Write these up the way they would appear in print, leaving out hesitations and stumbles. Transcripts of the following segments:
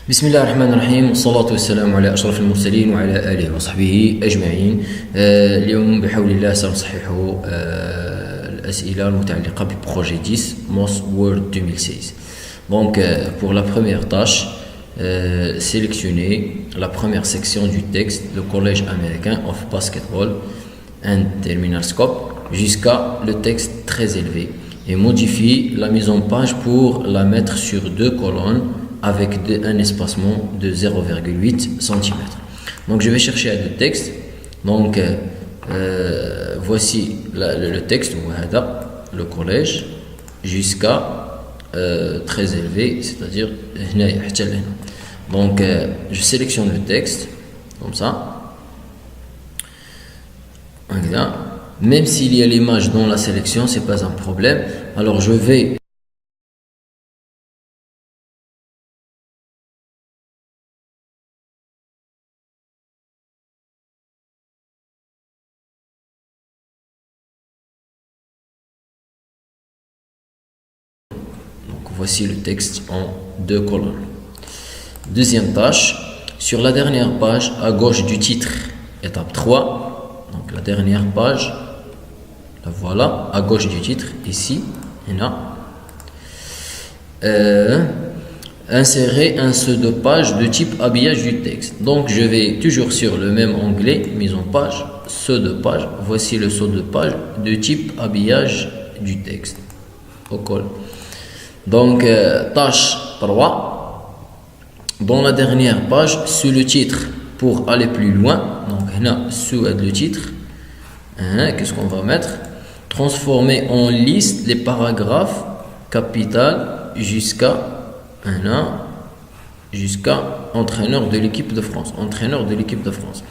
بسم الله الرحمن الرحيم والصلاة والسلام على أشرف المرسلين وعلى آله وصحبه أجمعين. اليوم بحول الله سنصحح الأسئلة المتعلقة ببروجي 10 MOS Word 2016. Donc pour la première tâche, sélectionnez la première section du texte, le Collège américain of Basketball and Terminal Scope, jusqu'à le texte très élevé, et modifie la mise en page pour la mettre sur deux colonnes avec un espacement de 0,8 cm. Donc je vais chercher le texte. Donc voici le texte, le collège, jusqu'à très élevé, c'est-à-dire donc je sélectionne le texte comme ça. Même s'il y a l'image dans la sélection, c'est pas un problème. Alors je vais voici le texte en deux colonnes. Deuxième tâche, sur la dernière page à gauche du titre, étape 3, donc la dernière page, la voilà, à gauche du titre, ici, insérer un saut de page de type habillage du texte. Donc je vais toujours sur le même onglet, mise en page, saut de page, voici le saut de page de type habillage du texte, au col. Donc, tâche 3, dans la dernière page, sous le titre, pour aller plus loin, donc sous le titre, qu'est-ce qu'on va mettre? Transformer en liste les paragraphes capitales jusqu'à entraîneur de l'équipe de France. Entraîneur de l'équipe de France.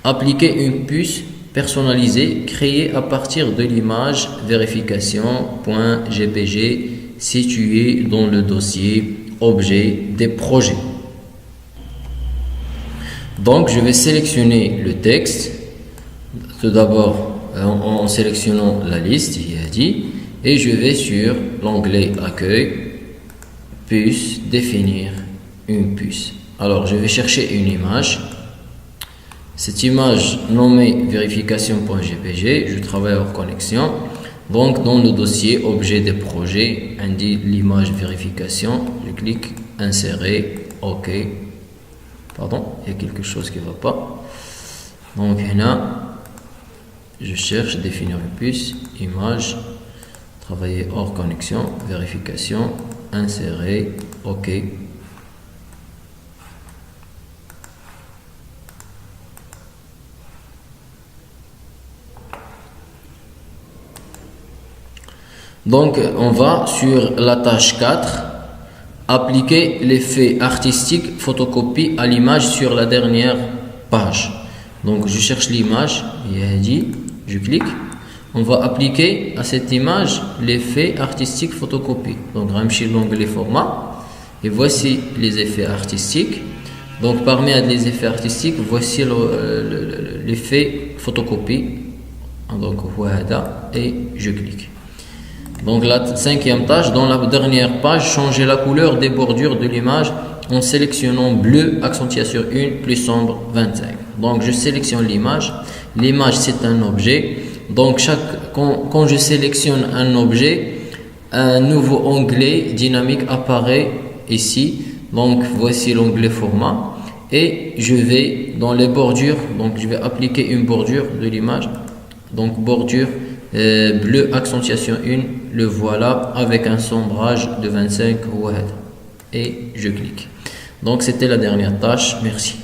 Appliquer une puce personnalisée créée à partir de l'image vérification.jpg situé dans le dossier objet des projets. Donc je vais sélectionner le texte tout d'abord en sélectionnant la liste, il a dit, et je vais sur l'onglet accueil, puce, définir une puce. Alors je vais chercher une image. Cette image nommée vérification.jpg, je travaille hors connexion. Donc dans le dossier objet des projets, indique l'image vérification, je clique insérer, ok. Pardon, il y a quelque chose qui ne va pas. Donc là, je cherche définir une puce, image, travailler hors connexion, vérification, insérer, ok. Donc, on va sur la tâche 4, appliquer l'effet artistique photocopie à l'image sur la dernière page. Donc, je cherche l'image, il a dit, je clique. On va appliquer à cette image l'effet artistique photocopie. Donc, ramène l'onglet format et voici les effets artistiques. Donc, parmi les effets artistiques, voici l'effet photocopie. Donc, voilà, et je clique. Donc la cinquième tâche, dans la dernière page, changer la couleur des bordures de l'image en sélectionnant bleu accentuation 1 plus sombre 25. Donc je sélectionne l'image. L'image c'est un objet. Donc quand je sélectionne un objet, un nouveau onglet dynamique apparaît ici. Donc voici l'onglet format. Et je vais dans les bordures, donc je vais appliquer une bordure de l'image. Donc bordure bleu accentuation 1, le voilà avec un sombrage de 25 et je clique. Donc c'était la dernière tâche, merci.